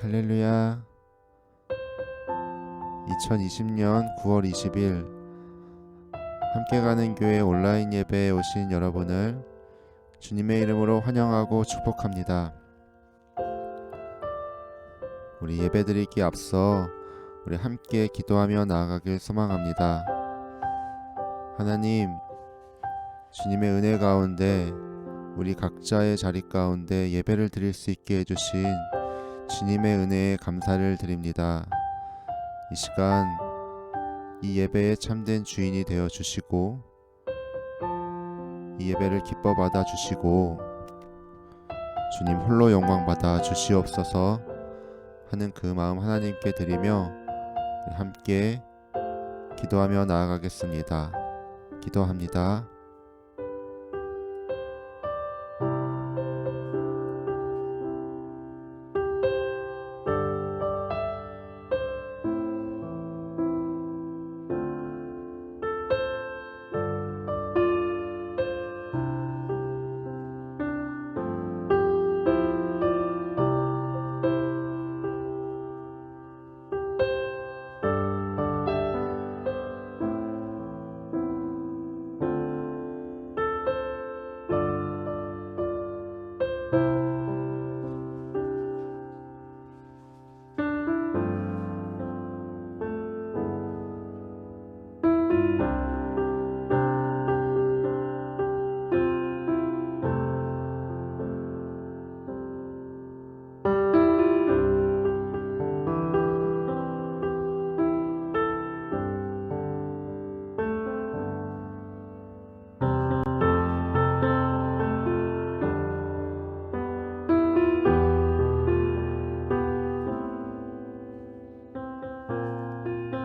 할렐루야. 2020년 9월 20일 함께 가는 교회 온라인 예배에 오신 여러분을 주님의 이름으로 환영하고 축복합니다. 우리 예배드리기에 앞서 우리 함께 기도하며 나아가길 소망합니다. 하나님, 주님의 은혜 가운데 우리 각자의 자리 가운데 예배를 드릴 수 있게 해주신 주님의 은혜에 감사를 드립니다. 이 시간 이 예배의 참된 주인이 되어 주시고 이 예배를 기뻐 받아 주시고 주님 홀로 영광 받아 주시옵소서 하는 그 마음 하나님께 드리며 함께 기도하며 나아가겠습니다. 기도합니다.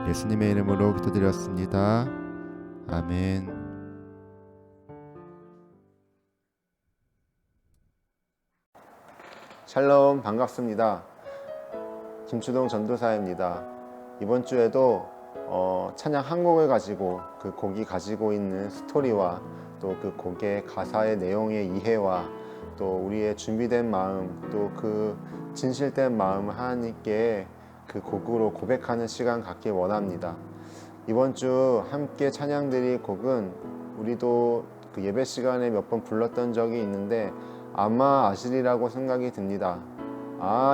예수님의 이름으로 기도드렸습니다. 아멘. 샬롬, 반갑습니다. 김추동 전도사입니다. 이번 주에도 찬양 한 곡을 가지고 그 곡이 가지고 있는 스토리와 또 그 곡의 가사의 내용의 이해와 또 우리의 준비된 마음, 또 그 진실된 마음을 하나님께 그 곡으로 고백하는 시간 갖길 원합니다. 이번 주 함께 찬양 드릴 곡은 우리도 그 예배 시간에 몇 번 불렀던 적이 있는데 아마 아시리라고 생각이 듭니다.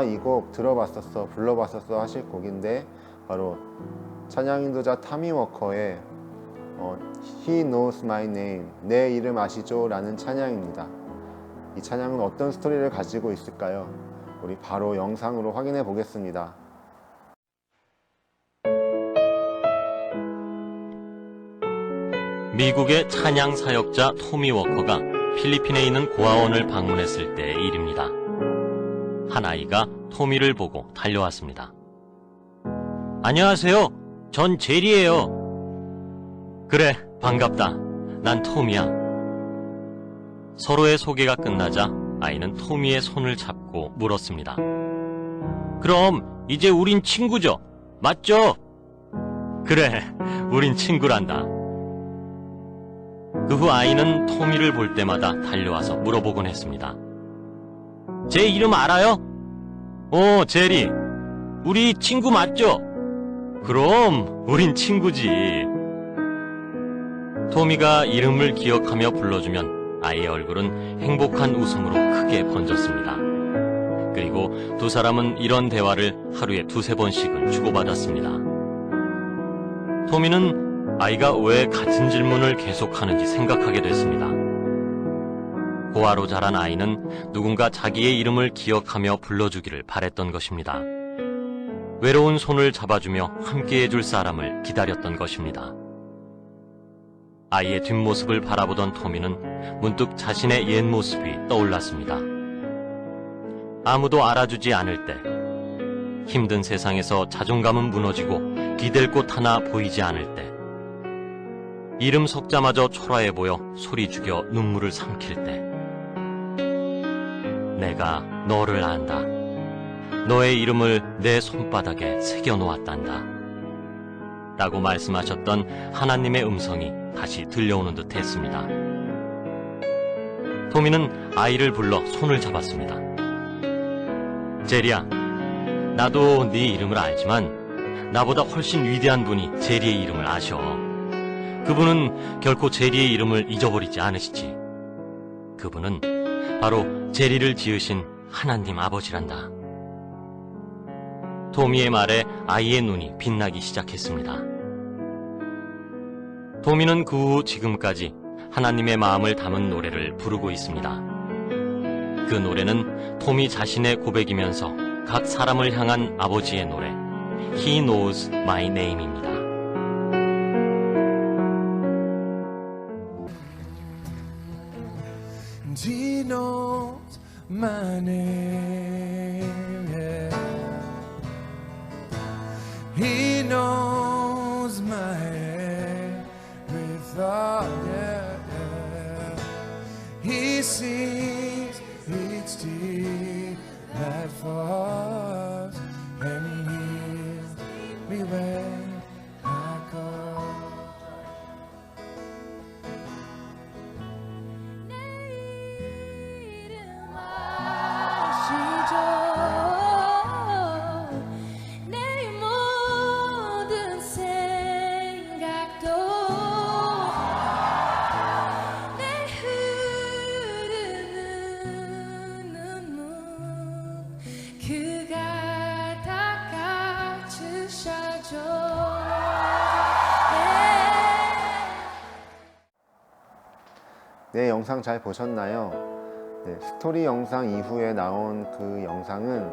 이 곡 들어봤었어, 불러봤었어 하실 곡인데 바로 찬양 인도자 타미 워커의 He knows my name, 내 이름 아시죠? 라는 찬양입니다. 이 찬양은 어떤 스토리를 가지고 있을까요? 우리 바로 영상으로 확인해 보겠습니다. 미국의 찬양 사역자 토미 워커가 필리핀에 있는 고아원을 방문했을 때의 일입니다. 한 아이가 토미를 보고 달려왔습니다. 안녕하세요. 전 제리예요. 그래, 반갑다. 난 토미야. 서로의 소개가 끝나자 아이는 토미의 손을 잡고 물었습니다. 그럼 이제 우린 친구죠? 맞죠? 그래, 우린 친구란다. 그 후 아이는 토미를 볼 때마다 달려와서 물어보곤 했습니다. 제 이름 알아요? 제리. 우리 친구 맞죠? 그럼 우린 친구지. 토미가 이름을 기억하며 불러주면 아이의 얼굴은 행복한 웃음으로 크게 번졌습니다. 그리고 두 사람은 이런 대화를 하루에 두세 번씩은 주고받았습니다. 토미는 아이가 왜 같은 질문을 계속하는지 생각하게 됐습니다. 고아로 자란 아이는 누군가 자기의 이름을 기억하며 불러주기를 바랬던 것입니다. 외로운 손을 잡아주며 함께해 줄 사람을 기다렸던 것입니다. 아이의 뒷모습을 바라보던 토미는 문득 자신의 옛 모습이 떠올랐습니다. 아무도 알아주지 않을 때, 힘든 세상에서 자존감은 무너지고 기댈 곳 하나 보이지 않을 때, 이름 석자마저 초라해 보여 소리 죽여 눈물을 삼킬 때, 내가 너를 안다. 너의 이름을 내 손바닥에 새겨놓았단다. 라고 말씀하셨던 하나님의 음성이 다시 들려오는 듯 했습니다. 토미는 아이를 불러 손을 잡았습니다. 제리야, 나도 네 이름을 알지만 나보다 훨씬 위대한 분이 제리의 이름을 아셔. 그분은 결코 제리의 이름을 잊어버리지 않으시지. 그분은 바로 제리를 지으신 하나님 아버지란다. 토미의 말에 아이의 눈이 빛나기 시작했습니다. 토미는 그 후 지금까지 하나님의 마음을 담은 노래를 부르고 있습니다. 그 노래는 토미 자신의 고백이면서 각 사람을 향한 아버지의 노래, He Knows My Name입니다. He knows my name, yeah. He knows my every thought, yeah, yeah. He sees each tear that falls, and He hears me when I call. 내 모든 생각도 내 흐르는 눈물 그가 닦아주셔줘. 네, 영상 잘 보셨나요? 네, 스토리 영상 이후에 나온 그 영상은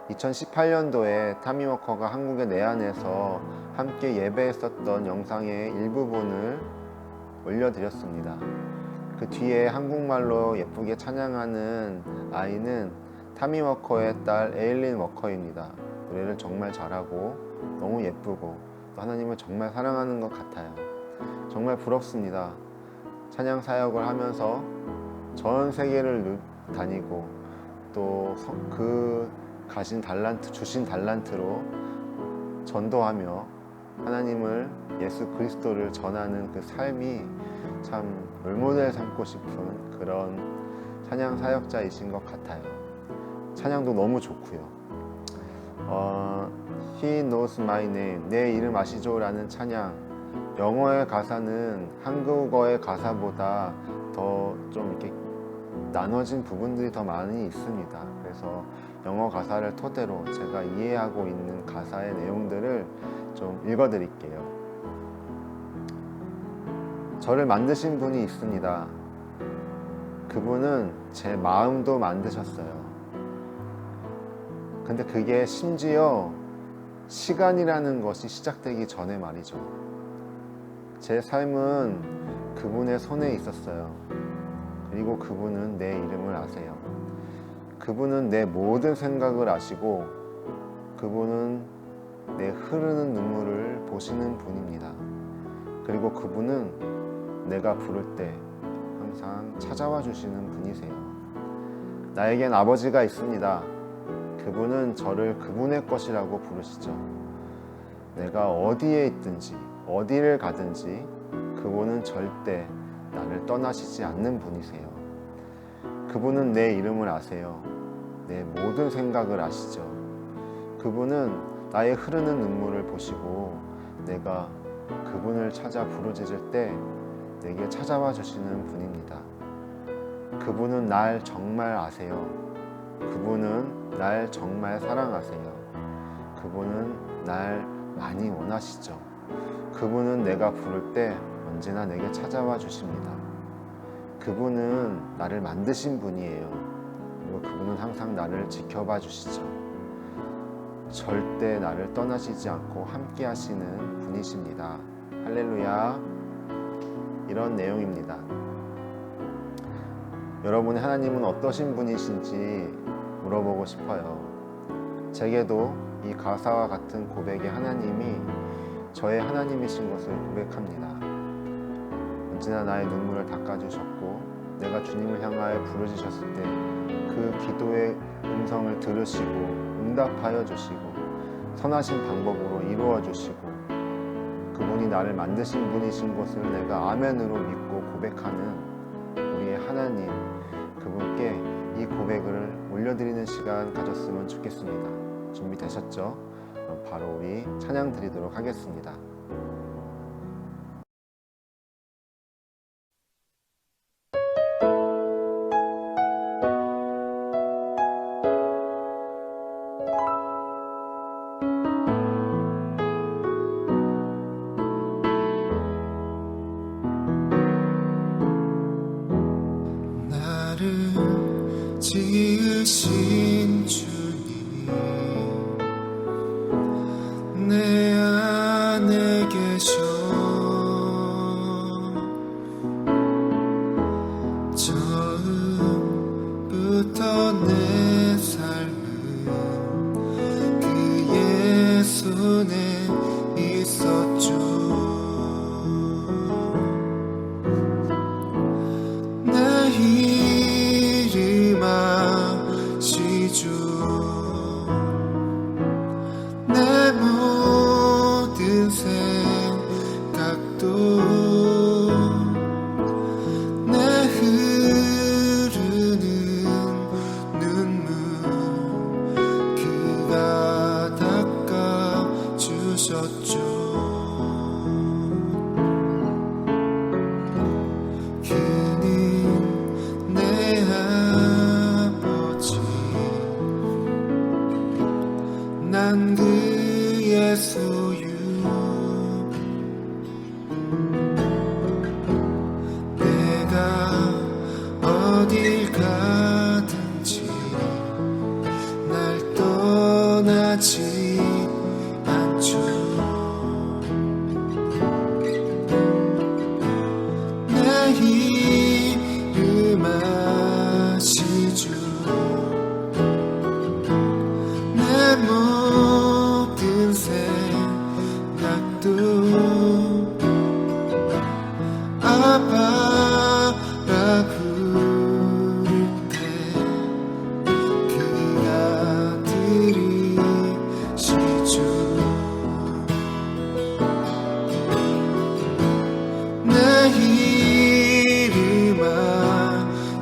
2018년도에 타미 워커가 한국에 내한해서 함께 예배했었던 영상의 일부분을 올려드렸습니다. 그 뒤에 한국말로 예쁘게 찬양하는 아이는 타미 워커의 딸 에일린 워커입니다. 노래를 정말 잘하고 너무 예쁘고 또 하나님을 정말 사랑하는 것 같아요. 정말 부럽습니다. 찬양 사역을 하면서 전 세계를 다니고 또 그 가진 달란트, 주신 달란트로 전도하며 하나님을, 예수 그리스도를 전하는 그 삶이 참 롤모델 삼고 싶은 그런 찬양 사역자이신 것 같아요. 찬양도 너무 좋고요. He knows my name, 내 이름 아시죠? 라는 찬양, 영어의 가사는 한국어의 가사보다 더 좀 이렇게 나눠진 부분들이 더 많이 있습니다. 그래서 영어 가사를 토대로 제가 이해하고 있는 가사의 내용들을 좀 읽어 드릴게요. 저를 만드신 분이 있습니다. 그분은 제 마음도 만드셨어요. 근데 그게 심지어 시간이라는 것이 시작되기 전에 말이죠. 제 삶은 그분의 손에 있었어요. 그리고 그분은 내 이름을 아세요. 그분은 내 모든 생각을 아시고 그분은 내 흐르는 눈물을 보시는 분입니다. 그리고 그분은 내가 부를 때 항상 찾아와 주시는 분이세요. 나에겐 아버지가 있습니다. 그분은 저를 그분의 것이라고 부르시죠. 내가 어디에 있든지 어디를 가든지 그분은 절대 나를 떠나시지 않는 분이세요. 그분은 내 이름을 아세요. 내 모든 생각을 아시죠. 그분은 나의 흐르는 눈물을 보시고 내가 그분을 찾아 부르짖을 때 내게 찾아와 주시는 분입니다. 그분은 날 정말 아세요. 그분은 날 정말 사랑하세요. 그분은 날 많이 원하시죠. 그분은 내가 부를 때 언제나 내게 찾아와 주십니다. 그분은 나를 만드신 분이에요. 그리고 그분은 항상 나를 지켜봐 주시죠. 절대 나를 떠나시지 않고 함께 하시는 분이십니다. 할렐루야. 이런 내용입니다. 여러분의 하나님은 어떠신 분이신지 물어보고 싶어요. 제게도 이 가사와 같은 고백의 하나님이 저의 하나님이신 것을 고백합니다. 언제나 나의 눈물을 닦아주셨고 내가 주님을 향하여 부르짖었을 때 그 기도의 음성을 들으시고 응답하여 주시고 선하신 방법으로 이루어 주시고 그분이 나를 만드신 분이신 것을 내가 아멘으로 믿고 고백하는 우리의 하나님, 그분께 이 고백을 올려드리는 시간 가졌으면 좋겠습니다. 준비되셨죠? 그럼 바로 우리 찬양 드리도록 하겠습니다. 나를 지으신 주님 내 안에 계셔 처음부터 내 삶은 그의 손에 있었죠 내 이름 아시죠 내 모든 생각도 내 흐르는 눈물 그가 닦아주셨죠 그는 내 아버지 난 그의 소유 내가 어딜 가든지 날 떠나지 않죠 내 이름 아시죠 내 모든 생각도 아빠라 부를 때 그가 들으시죠 내 이름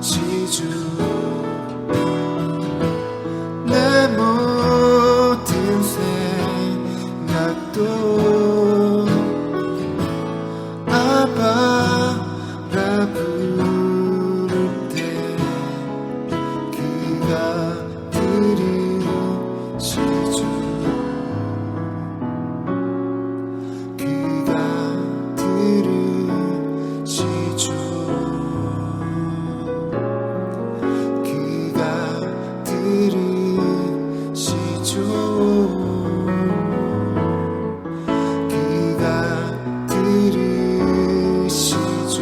아시죠 내 모든 생각도 아빠라 부를 때 그가 들으시죠 그가 들으시죠 그가 들으시죠 그가 들으시죠 그가 들으시죠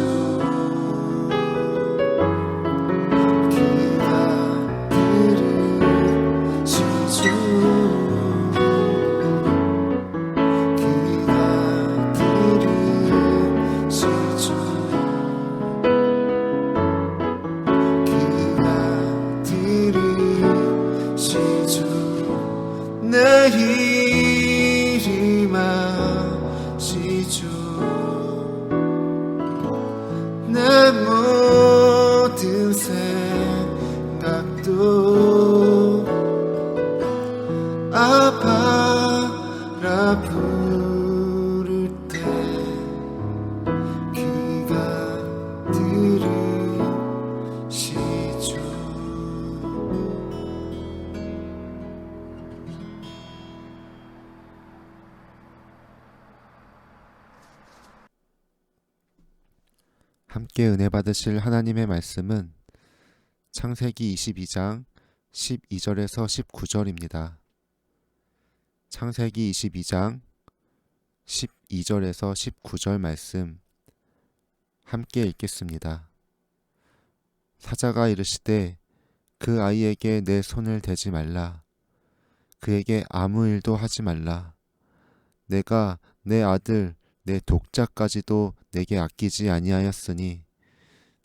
그가 들으시죠 그가 들으시죠 내 이름 아시죠 내 모든 생각도 아빠라 부를 때 그가 들으시죠 함께 은혜 받으실 하나님의 말씀은 창세기 22장 12절에서 19절입니다. 창세기 22장 12절에서 19절 말씀 함께 읽겠습니다. 사자가 이르시되 그 아이에게 내 손을 대지 말라. 그에게 아무 일도 하지 말라. 내가 내 아들 내 독자까지도 내게 아끼지 아니하였으니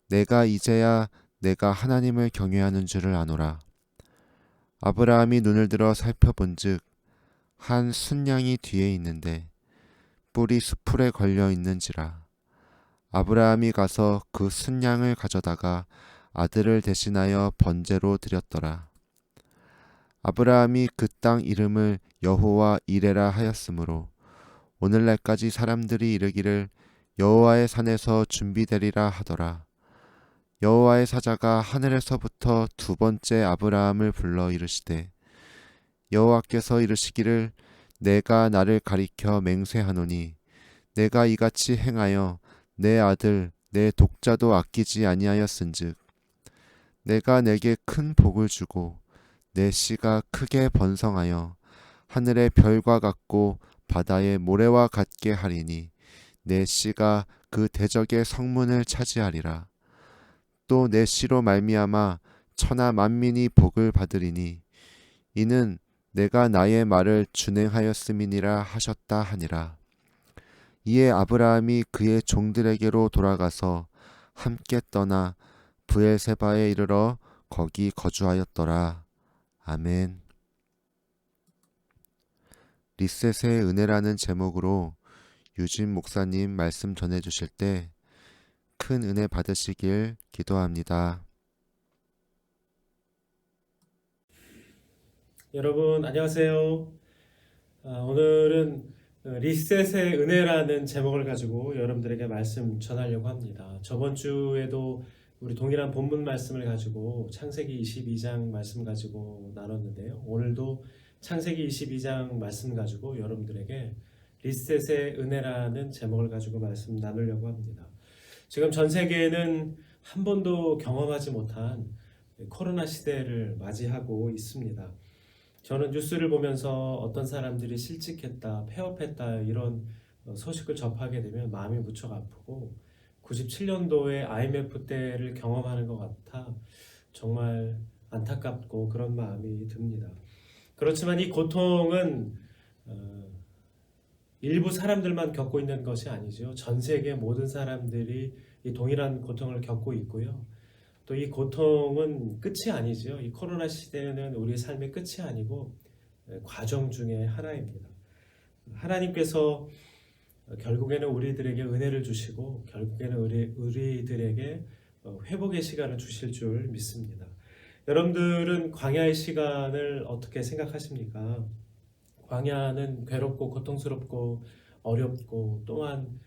내가 이제야 내가 하나님을 경외하는 줄을 아노라. 아브라함이 눈을 들어 살펴본즉 한 순양이 뒤에 있는데 뿔이 수풀에 걸려 있는지라. 아브라함이 가서 그 순양을 가져다가 아들을 대신하여 번제로 드렸더라. 아브라함이 그 땅 이름을 여호와 이레라 하였으므로 오늘날까지 사람들이 이르기를 여호와의 산에서 준비되리라 하더라. 여호와의 사자가 하늘에서부터 두 번째 아브라함을 불러 이르시되 여호와께서 이르시기를 내가 나를 가리켜 맹세하노니 내가 이같이 행하여 내 아들 내 독자도 아끼지 아니하였은즉 내가 내게 큰 복을 주고 내 씨가 크게 번성하여 하늘의 별과 같고 바다의 모래와 같게 하리니 내 씨가 그 대적의 성문을 차지하리라. 또 내 씨로 말미암아 천하 만민이 복을 받으리니 이는 내가 나의 말을 준행하였음이니라 하셨다 하니라. 이에 아브라함이 그의 종들에게로 돌아가서 함께 떠나 브엘세바에 이르러 거기 거주하였더라. 아멘. 리셋의 은혜라는 제목으로 유진 목사님 말씀 전해주실 때 큰 은혜 받으시길 기도합니다. 여러분 안녕하세요. 오늘은 리셋의 은혜라는 제목을 가지고 여러분들에게 말씀 전하려고 합니다. 저번 주에도 우리 동일한 본문 말씀을 가지고 창세기 22장 말씀 가지고 나눴는데요. 오늘도 창세기 22장 말씀 가지고 여러분들에게 리셋의 은혜라는 제목을 가지고 말씀 나누려고 합니다. 지금 전 세계는 한 번도 경험하지 못한 코로나 시대를 맞이하고 있습니다. 저는 뉴스를 보면서 어떤 사람들이 실직했다, 폐업했다 이런 소식을 접하게 되면 마음이 무척 아프고 97년도에 IMF 때를 경험하는 것 같아 정말 안타깝고 그런 마음이 듭니다. 그렇지만 이 고통은 일부 사람들만 겪고 있는 것이 아니죠. 전 세계 모든 사람들이 이 동일한 고통을 겪고 있고요. 또 이 고통은 끝이 아니죠. 이 코로나 시대는 우리의 삶의 끝이 아니고 과정 중에 하나입니다. 하나님께서 결국에는 우리들에게 은혜를 주시고 결국에는 우리들에게 회복의 시간을 주실 줄 믿습니다. 여러분들은 광야의 시간을 어떻게 생각하십니까? 광야는 괴롭고 고통스럽고 어렵고 또한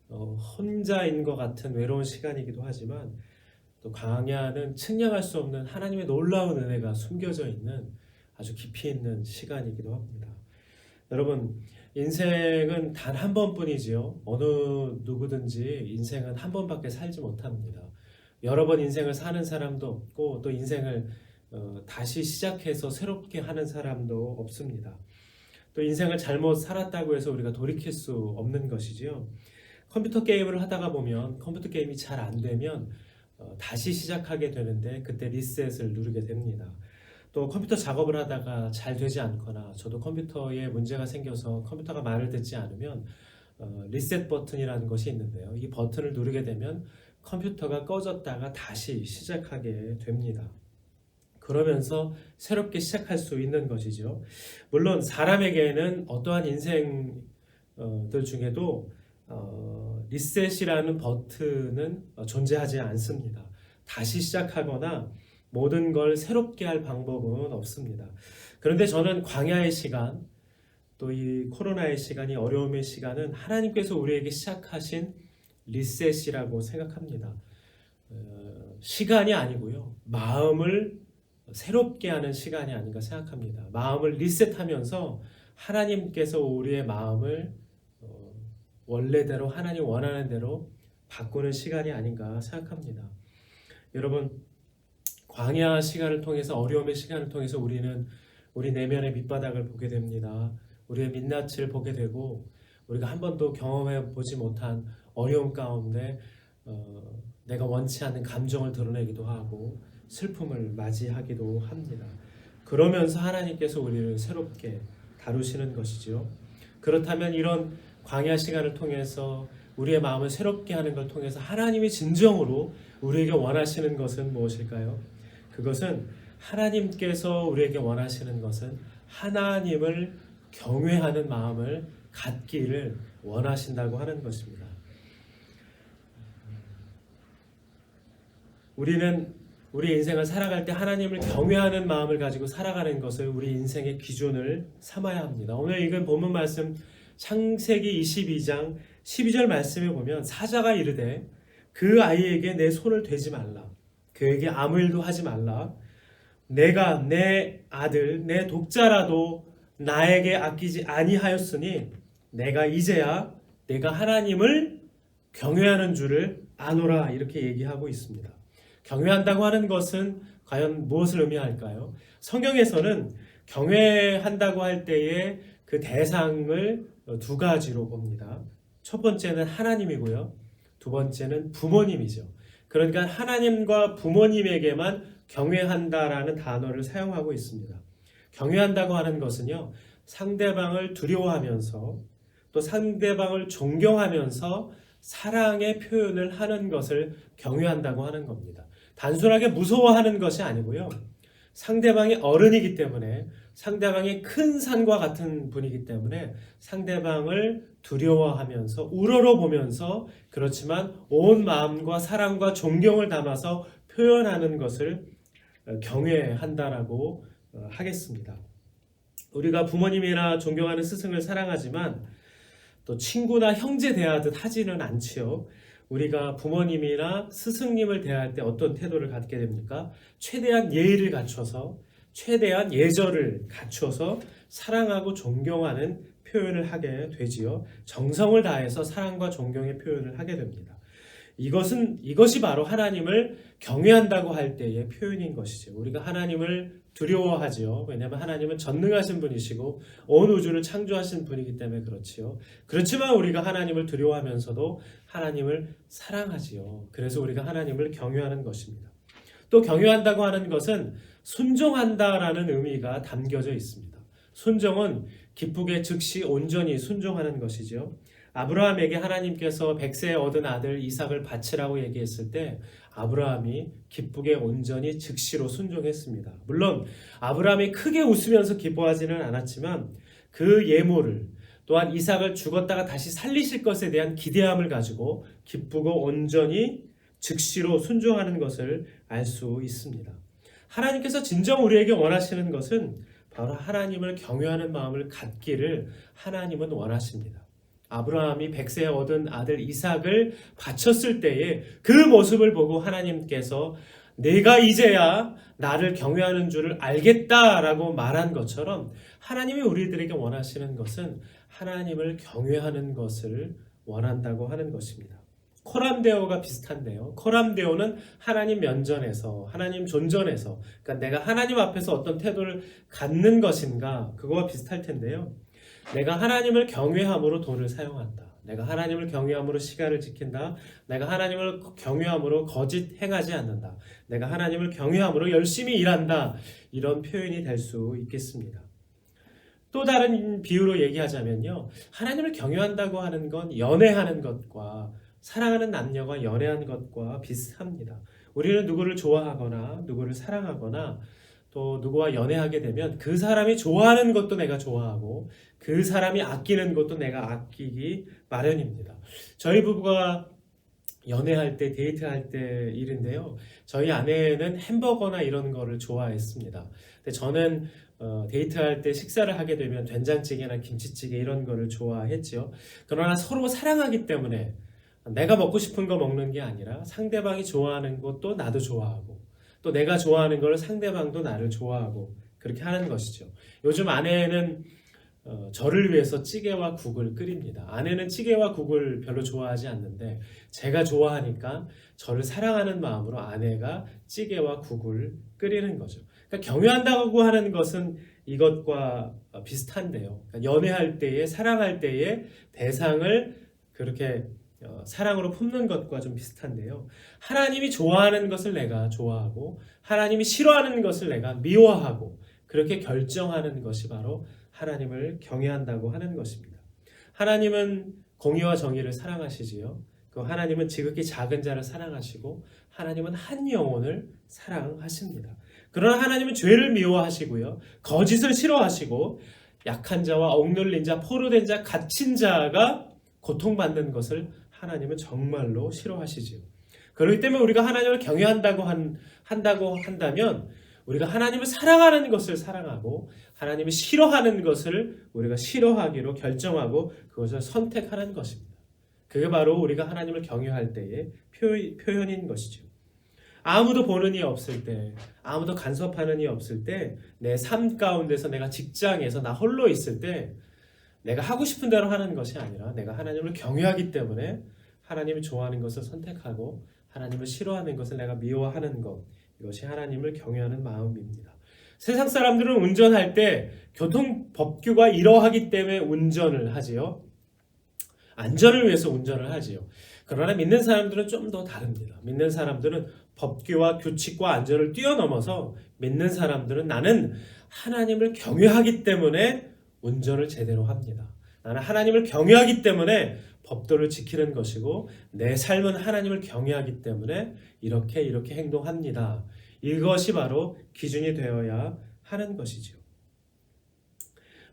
혼자인 것 같은 외로운 시간이기도 하지만 또 광야는 측량할 수 없는 하나님의 놀라운 은혜가 숨겨져 있는 아주 깊이 있는 시간이기도 합니다. 여러분, 인생은 단 한 번뿐이지요. 어느 누구든지 인생은 한 번밖에 살지 못합니다. 여러 번 인생을 사는 사람도 없고 또 인생을 다시 시작해서 새롭게 하는 사람도 없습니다. 또 인생을 잘못 살았다고 해서 우리가 돌이킬 수 없는 것이지요. 컴퓨터 게임을 하다가 보면 컴퓨터 게임이 잘 안 되면 다시 시작하게 되는데 그때 리셋을 누르게 됩니다. 또 컴퓨터 작업을 하다가 잘 되지 않거나 저도 컴퓨터에 문제가 생겨서 컴퓨터가 말을 듣지 않으면 리셋 버튼이라는 것이 있는데요. 이 버튼을 누르게 되면 컴퓨터가 꺼졌다가 다시 시작하게 됩니다. 그러면서 새롭게 시작할 수 있는 것이죠. 물론 사람에게는 어떠한 인생들 중에도 리셋이라는 버튼은 존재하지 않습니다. 다시 시작하거나 모든 걸 새롭게 할 방법은 없습니다. 그런데 저는 광야의 시간, 또 이 코로나의 시간이 어려움의 시간은 하나님께서 우리에게 시작하신 리셋이라고 생각합니다. 시간이 아니고요. 마음을 새롭게 하는 시간이 아닌가 생각합니다. 마음을 리셋하면서 하나님께서 우리의 마음을 원래대로 하나님 원하는 대로 바꾸는 시간이 아닌가 생각합니다. 여러분, 광야 시간을 통해서 어려움의 시간을 통해서 우리는 우리 내면의 밑바닥을 보게 됩니다. 우리의 민낯을 보게 되고 우리가 한 번도 경험해 보지 못한 어려움 가운데 내가 원치 않는 감정을 드러내기도 하고 슬픔을 맞이하기도 합니다. 그러면서 하나님께서 우리를 새롭게 다루시는 것이죠. 그렇다면 이런 광야 시간을 통해서 우리의 마음을 새롭게 하는 걸 통해서 하나님이 진정으로 우리에게 원하시는 것은 무엇일까요? 그것은 하나님께서 우리에게 원하시는 것은 하나님을 경외하는 마음을 갖기를 원하신다고 하는 것입니다. 우리는 우리 인생을 살아갈 때 하나님을 경외하는 마음을 가지고 살아가는 것을 우리 인생의 기준을 삼아야 합니다. 오늘 읽은 본문 말씀 창세기 22장 12절 말씀에 보면 사자가 이르되 그 아이에게 내 손을 대지 말라. 그에게 아무 일도 하지 말라. 내가 내 아들 내 독자라도 나에게 아끼지 아니하였으니 내가 이제야 내가 하나님을 경외하는 줄을 아노라. 이렇게 얘기하고 있습니다. 경외한다고 하는 것은 과연 무엇을 의미할까요? 성경에서는 경외한다고 할 때에 그 대상을 두 가지로 봅니다. 첫 번째는 하나님이고요. 두 번째는 부모님이죠. 그러니까 하나님과 부모님에게만 경외한다라는 단어를 사용하고 있습니다. 경외한다고 하는 것은요, 상대방을 두려워하면서 또 상대방을 존경하면서 사랑의 표현을 하는 것을 경외한다고 하는 겁니다. 단순하게 무서워하는 것이 아니고요. 상대방이 어른이기 때문에 상대방이 큰 산과 같은 분이기 때문에 상대방을 두려워하면서 우러러보면서 그렇지만 온 마음과 사랑과 존경을 담아서 표현하는 것을 경외한다라고 하겠습니다. 우리가 부모님이나 존경하는 스승을 사랑하지만 또 친구나 형제 대하듯 하지는 않지요. 우리가 부모님이나 스승님을 대할 때 어떤 태도를 갖게 됩니까? 최대한 예의를 갖춰서 최대한 예절을 갖춰서 사랑하고 존경하는 표현을 하게 되지요. 정성을 다해서 사랑과 존경의 표현을 하게 됩니다. 이것이 바로 하나님을 경외한다고 할 때의 표현인 것이죠. 우리가 하나님을 두려워하지요. 왜냐하면 하나님은 전능하신 분이시고 온 우주를 창조하신 분이기 때문에 그렇지요. 그렇지만 우리가 하나님을 두려워하면서도 하나님을 사랑하지요. 그래서 우리가 하나님을 경외하는 것입니다. 또 경외한다고 하는 것은 순종한다라는 의미가 담겨져 있습니다. 순종은 기쁘게 즉시 온전히 순종하는 것이죠. 아브라함에게 하나님께서 100세에 얻은 아들 이삭을 바치라고 얘기했을 때 아브라함이 기쁘게 온전히 즉시로 순종했습니다. 물론 아브라함이 크게 웃으면서 기뻐하지는 않았지만 그 예물을 또한 이삭을 죽었다가 다시 살리실 것에 대한 기대함을 가지고 기쁘고 온전히 즉시로 순종하는 것을 알 수 있습니다. 하나님께서 진정 우리에게 원하시는 것은 바로 하나님을 경외하는 마음을 갖기를 하나님은 원하십니다. 아브라함이 100세에 얻은 아들 이삭을 바쳤을 때에 그 모습을 보고 하나님께서 내가 이제야 나를 경외하는 줄을 알겠다라고 말한 것처럼 하나님이 우리들에게 원하시는 것은 하나님을 경외하는 것을 원한다고 하는 것입니다. 코람데오가 비슷한데요. 코람데오는 하나님 면전에서 하나님 존전에서 그러니까 내가 하나님 앞에서 어떤 태도를 갖는 것인가 그거와 비슷할 텐데요. 내가 하나님을 경외함으로 돈을 사용한다. 내가 하나님을 경외함으로 시간을 지킨다. 내가 하나님을 경외함으로 거짓 행하지 않는다. 내가 하나님을 경외함으로 열심히 일한다. 이런 표현이 될 수 있겠습니다. 또 다른 비유로 얘기하자면요. 하나님을 경외한다고 하는 건 연애하는 것과 사랑하는 남녀가 연애하는 것과 비슷합니다. 우리는 누구를 좋아하거나 누구를 사랑하거나 또 누구와 연애하게 되면 그 사람이 좋아하는 것도 내가 좋아하고 그 사람이 아끼는 것도 내가 아끼기 마련입니다. 저희 부부가 연애할 때 데이트할 때 일인데요. 저희 아내는 햄버거나 이런 거를 좋아했습니다. 근데 저는 데이트할 때 식사를 하게 되면 된장찌개나 김치찌개 이런 거를 좋아했죠. 그러나 서로 사랑하기 때문에 내가 먹고 싶은 거 먹는 게 아니라 상대방이 좋아하는 것도 나도 좋아하고 또 내가 좋아하는 걸 상대방도 나를 좋아하고 그렇게 하는 것이죠. 요즘 아내는 저를 위해서 찌개와 국을 끓입니다. 아내는 찌개와 국을 별로 좋아하지 않는데 제가 좋아하니까 저를 사랑하는 마음으로 아내가 찌개와 국을 끓이는 거죠. 그러니까 경외한다고 하는 것은 이것과 비슷한데요. 그러니까 연애할 때에 사랑할 때에 대상을 그렇게 사랑으로 품는 것과 좀 비슷한데요. 하나님이 좋아하는 것을 내가 좋아하고 하나님이 싫어하는 것을 내가 미워하고 그렇게 결정하는 것이 바로 하나님을 경외한다고 하는 것입니다. 하나님은 공의와 정의를 사랑하시지요. 그 하나님은 지극히 작은 자를 사랑하시고 하나님은 한 영혼을 사랑하십니다. 그러나 하나님은 죄를 미워하시고요. 거짓을 싫어하시고 약한 자와 억눌린 자, 포로된 자, 갇힌 자가 고통받는 것을 하나님은 정말로 싫어하시지요. 그렇기 때문에 우리가 하나님을 경외한다고 한다고 한다면 우리가 하나님을 사랑하는 것을 사랑하고 하나님을 싫어하는 것을 우리가 싫어하기로 결정하고 그것을 선택하는 것입니다. 그게 바로 우리가 하나님을 경외할 때의 표현인 것이죠. 아무도 보는 이 없을 때, 아무도 간섭하는 이 없을 때, 내 삶 가운데서 내가 직장에서 나 홀로 있을 때 내가 하고 싶은 대로 하는 것이 아니라 내가 하나님을 경외하기 때문에 하나님이 좋아하는 것을 선택하고 하나님을 싫어하는 것을 내가 미워하는 것, 이것이 하나님을 경외하는 마음입니다. 세상 사람들은 운전할 때 교통 법규가 이러하기 때문에 운전을 하지요. 안전을 위해서 운전을 하지요. 그러나 믿는 사람들은 좀 더 다릅니다. 믿는 사람들은 법규와 규칙과 안전을 뛰어넘어서 믿는 사람들은 나는 하나님을 경외하기 때문에 운전을 제대로 합니다. 나는 하나님을 경외하기 때문에 법도를 지키는 것이고 내 삶은 하나님을 경외하기 때문에 이렇게 행동합니다. 이것이 바로 기준이 되어야 하는 것이죠.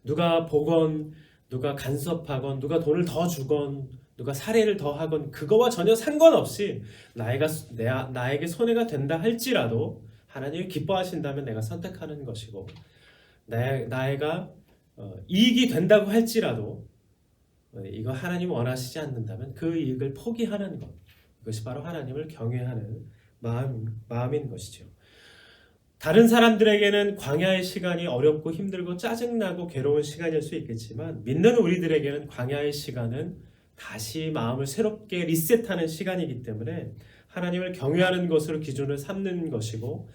누가 보건, 누가 간섭하건, 누가 돈을 더 주건, 누가 살해를 더 하건 그거와 전혀 상관없이 나에게 손해가 된다 할지라도 하나님이 기뻐하신다면 내가 선택하는 것이고 나에가 이익이 된다고 할지라도 이거 하나님이 원하시지 않는다면 그 이익을 포기하는 것, 이것이 바로 하나님을 경외하는 마음인 것이죠. 다른 사람들에게는 광야의 시간이 어렵고 힘들고 짜증나고 괴로운 시간일 수 있겠지만 믿는 우리들에게는 광야의 시간은 다시 마음을 새롭게 리셋하는 시간이기 때문에 하나님을 경외하는 것으로 기준을 삼는 것이고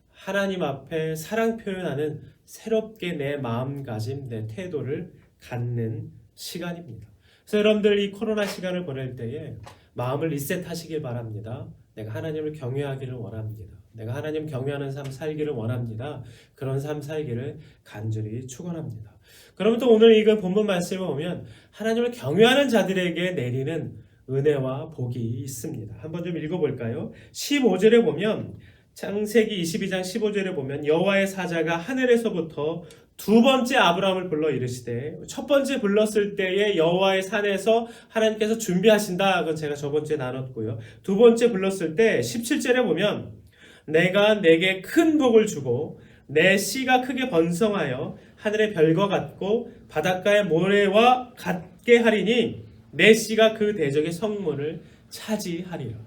하나님 앞에 사랑 표현하는 새롭게 내 마음가짐, 내 태도를 갖는 시간입니다. 그래서 여러분들 이 코로나 시간을 보낼 때에 마음을 리셋하시길 바랍니다. 내가 하나님을 경외하기를 원합니다. 내가 하나님 경외하는 삶 살기를 원합니다. 그런 삶 살기를 간절히 축원합니다. 그러면 또 오늘 읽은 본문 말씀을 보면 하나님을 경외하는 자들에게 내리는 은혜와 복이 있습니다. 한번 좀 읽어볼까요? 15절에 보면 창세기 22장 15절에 보면 여호와의 사자가 하늘에서부터 두 번째 아브라함을 불러 이르시되 첫 번째 불렀을 때에 여호와의 산에서 하나님께서 준비하신다. 그건 제가 저번주에 나눴고요. 두 번째 불렀을 때 17절에 보면 내가 내게 큰 복을 주고 내 씨가 크게 번성하여 하늘의 별과 같고 바닷가의 모래와 같게 하리니 내 씨가 그 대적의 성문을 차지하리라.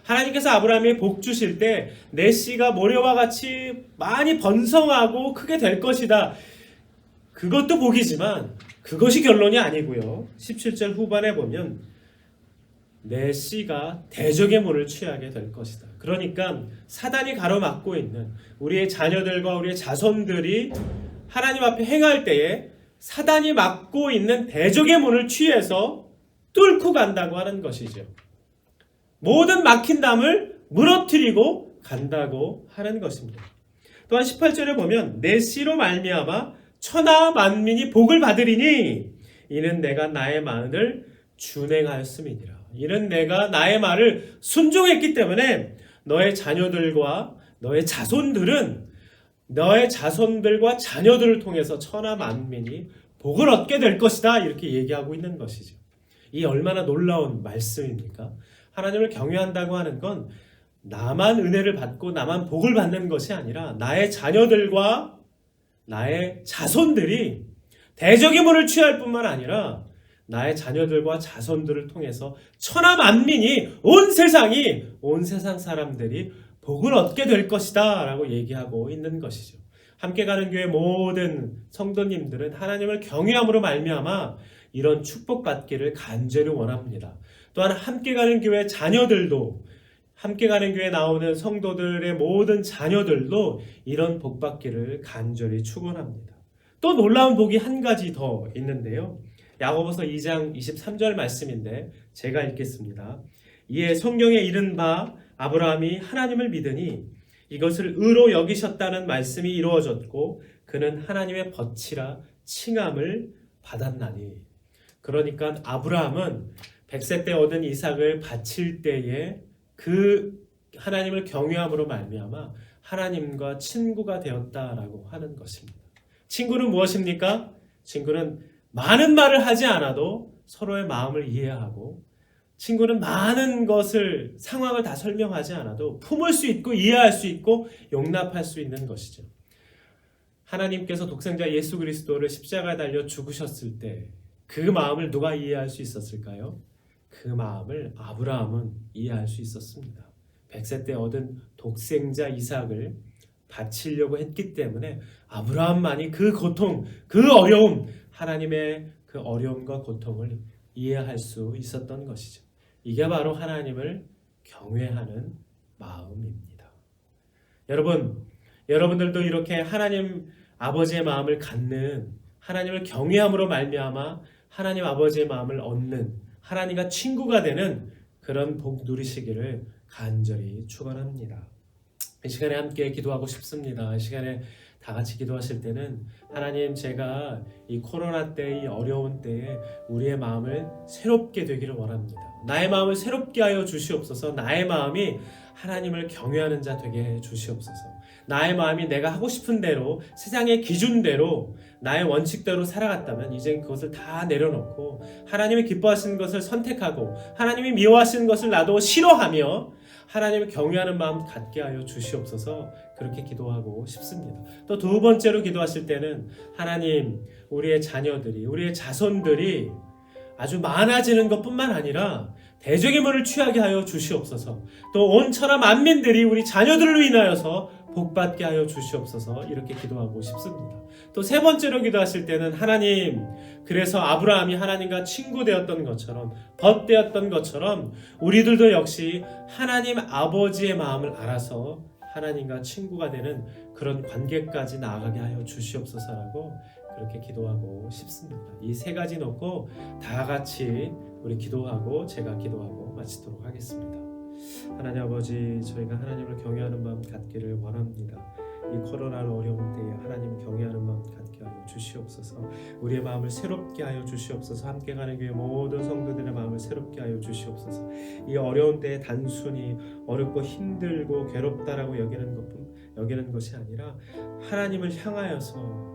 하나님께서 아브라함에 복 주실 때 내 씨가 모래와 같이 많이 번성하고 크게 될 것이다. 그것도 복이지만 그것이 결론이 아니고요. 17절 후반에 보면 내 씨가 대적의 문을 취하게 될 것이다. 그러니까 사단이 가로막고 있는 우리의 자녀들과 우리의 자손들이 하나님 앞에 행할 때에 사단이 막고 있는 대적의 문을 취해서 뚫고 간다고 하는 것이죠. 모든 막힌 담을 무너뜨리고 간다고 하는 것입니다. 또한 18절에 보면 내 씨로 말미암아 천하 만민이 복을 받으리니 이는 내가 나의 말을 준행하였음이니라. 이는 내가 나의 말을 순종했기 때문에 너의 자녀들과 너의 자손들과 자녀들을 통해서 천하 만민이 복을 얻게 될 것이다. 이렇게 얘기하고 있는 것이죠. 이 얼마나 놀라운 말씀입니까? 하나님을 경외한다고 하는 건 나만 은혜를 받고 나만 복을 받는 것이 아니라 나의 자녀들과 나의 자손들이 대적의 문을 취할 뿐만 아니라 나의 자녀들과 자손들을 통해서 천하 만민이 온 세상 사람들이 복을 얻게 될 것이다 라고 얘기하고 있는 것이죠. 함께 가는 교회 모든 성도님들은 하나님을 경외함으로 말미암아 이런 축복받기를 간절히 원합니다. 또한 함께 가는 교회 자녀들도 함께 가는 교회 나오는 성도들의 모든 자녀들도 이런 복받기를 간절히 축원합니다. 또 놀라운 복이 한 가지 더 있는데요. 야고보서 2장 23절 말씀인데 제가 읽겠습니다. 이에 성경에 이른 바 아브라함이 하나님을 믿으니 이것을 의로 여기셨다는 말씀이 이루어졌고 그는 하나님의 벗이라 칭함을 받았나니. 그러니까 아브라함은 100세 때 얻은 이삭을 바칠 때에 그 하나님을 경외함으로 말미암아 하나님과 친구가 되었다라고 하는 것입니다. 친구는 무엇입니까? 친구는 많은 말을 하지 않아도 서로의 마음을 이해하고 친구는 많은 것을 상황을 다 설명하지 않아도 품을 수 있고 이해할 수 있고 용납할 수 있는 것이죠. 하나님께서 독생자 예수 그리스도를 십자가에 달려 죽으셨을 때 그 마음을 누가 이해할 수 있었을까요? 그 마음을 아브라함은 이해할 수 있었습니다. 100세 때 얻은 독생자 이삭을 바치려고 했기 때문에 아브라함만이 그 고통, 그 어려움, 하나님의 그 어려움과 고통을 이해할 수 있었던 것이죠. 이게 바로 하나님을 경외하는 마음입니다. 여러분들도 이렇게 하나님 아버지의 마음을 갖는, 하나님을 경외함으로 말미암아 하나님 아버지의 마음을 얻는, 하나님과 친구가 되는 그런 복 누리시기를 간절히 축원합니다. 이 시간에 함께 기도하고 싶습니다. 이 시간에 다 같이 기도하실 때는 하나님, 제가 이 코로나 때, 이 어려운 때에 우리의 마음을 새롭게 되기를 원합니다. 나의 마음을 새롭게 하여 주시옵소서. 나의 마음이 하나님을 경외하는 자 되게 해 주시옵소서. 나의 마음이 내가 하고 싶은 대로, 세상의 기준대로, 나의 원칙대로 살아갔다면 이제 그것을 다 내려놓고 하나님이 기뻐하시는 것을 선택하고 하나님이 미워하시는 것을 나도 싫어하며 하나님을 경외하는 마음 갖게 하여 주시옵소서. 그렇게 기도하고 싶습니다. 또 두 번째로 기도하실 때는 하나님, 우리의 자녀들이, 우리의 자손들이 아주 많아지는 것뿐만 아니라 대적의 문을 취하게 하여 주시옵소서. 또 온 천하 만민들이 우리 자녀들로 인하여서 복받게 하여 주시옵소서. 이렇게 기도하고 싶습니다. 또 세 번째로 기도하실 때는 하나님, 그래서 아브라함이 하나님과 친구 되었던 것처럼, 벗되었던 것처럼 우리들도 역시 하나님 아버지의 마음을 알아서 하나님과 친구가 되는 그런 관계까지 나아가게 하여 주시옵소서라고 그렇게 기도하고 싶습니다. 이 세 가지 놓고 다 같이 우리 기도하고 제가 기도하고 마치도록 하겠습니다. 하나님 아버지, 저희가 하나님을 경외하는 마음 갖기를 원합니다. 이 코로나로 어려운 때에 하나님 경외하는 마음 갖게 하여 주시옵소서. 우리의 마음을 새롭게 하여 주시옵소서. 함께 가는 교회 모든 성도들의 마음을 새롭게 하여 주시옵소서. 이 어려운 때에 단순히 어렵고 힘들고 괴롭다라고 여기는 것이 아니라 하나님을 향하여서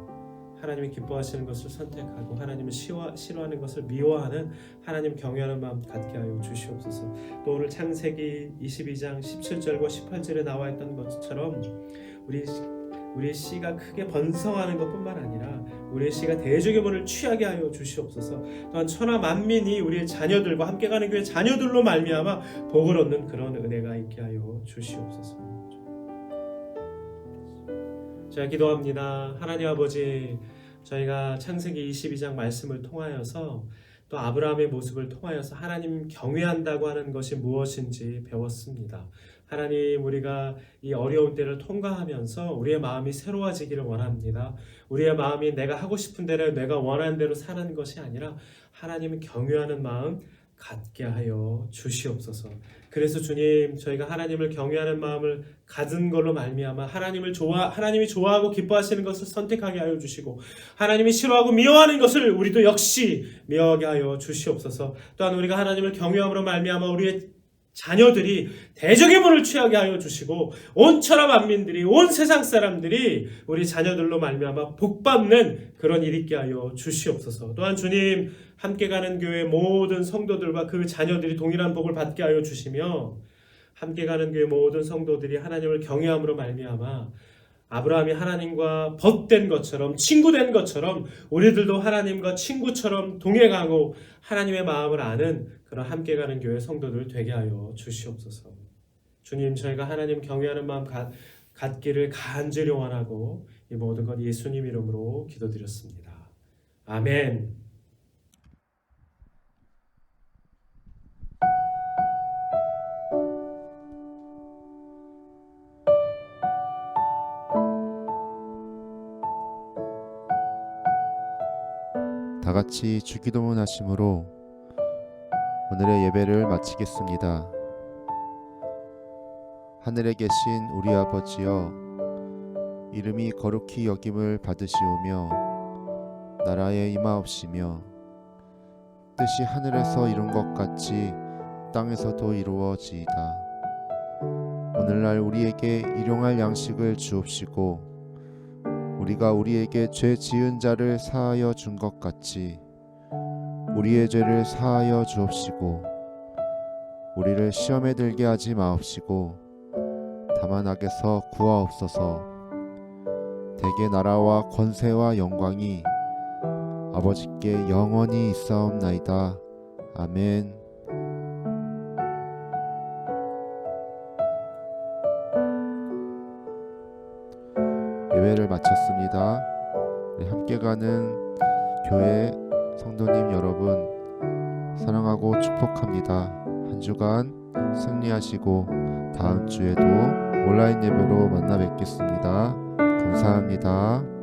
하나님이 기뻐하시는 것을 선택하고 하나님을 싫어하는 것을 미워하는 하나님 경외하는 마음 갖게 하여 주시옵소서. 또 오늘 창세기 22장 17절과 18절에 나와 있던 것처럼 우리의 씨가 크게 번성하는 것뿐만 아니라 우리의 씨가 대적의 문을 취하게 하여 주시옵소서. 또한 천하 만민이 우리의 자녀들과 함께 가는 교회 자녀들로 말미암아 복을 얻는 그런 은혜가 있게 하여 주시옵소서. 제가 기도합니다. 하나님 아버지, 저희가 창세기 22장 말씀을 통하여서 또 아브라함의 모습을 통하여서 하나님 경외한다고 하는 것이 무엇인지 배웠습니다. 하나님, 우리가 이 어려운 때를 통과하면서 우리의 마음이 새로워지기를 원합니다. 우리의 마음이 내가 하고 싶은 대로, 내가 원하는 대로 사는 것이 아니라 하나님을 경외하는 마음 갖게 하여 주시옵소서. 그래서 주님, 저희가 하나님을 경외하는 마음을 가진 걸로 말미암아 하나님이 좋아하고 기뻐하시는 것을 선택하게 하여 주시고, 하나님이 싫어하고 미워하는 것을 우리도 역시 미워하게 하여 주시옵소서. 또한 우리가 하나님을 경외함으로 말미암아 우리의 자녀들이 대적의 문을 취하게 하여 주시고, 온 천하 만민들이, 온 세상 사람들이 우리 자녀들로 말미암아 복받는 그런 일 있게 하여 주시옵소서. 또한 주님, 함께 가는 교회 모든 성도들과 그 자녀들이 동일한 복을 받게 하여 주시며, 함께 가는 교회 모든 성도들이 하나님을 경외함으로 말미암아 아브라함이 하나님과 벗된 것처럼, 친구된 것처럼 우리들도 하나님과 친구처럼 동행하고 하나님의 마음을 아는 그런 함께 가는 교회 성도들 되게 하여 주시옵소서. 주님, 저희가 하나님 경외하는 마음 갖기를 간절히 원하고 이 모든 것 예수님 이름으로 기도드렸습니다. 아멘. 다 같이 주기도문 하심으로 오늘의 예배를 마치겠습니다. 하늘에 계신 우리 아버지여, 이름이 거룩히 여김을 받으시오며 나라에 임하옵시며 뜻이 하늘에서 이룬 것 같이 땅에서도 이루어지이다. 오늘날 우리에게 일용할 양식을 주옵시고 우리가 우리에게 죄 지은 자를 사하여 준 것 같이 우리의 죄를 사하여 주옵시고 우리를 시험에 들게 하지 마옵시고 다만 악에서 구하옵소서. 대개 나라와 권세와 영광이 아버지께 영원히 있사옵나이다. 아멘. 예배를 마쳤습니다. 우리 함께 가는 교회 성도님 여러분 사랑하고 축복합니다. 한 주간 승리하시고 다음 주에도 온라인 예배로 만나 뵙겠습니다. 감사합니다.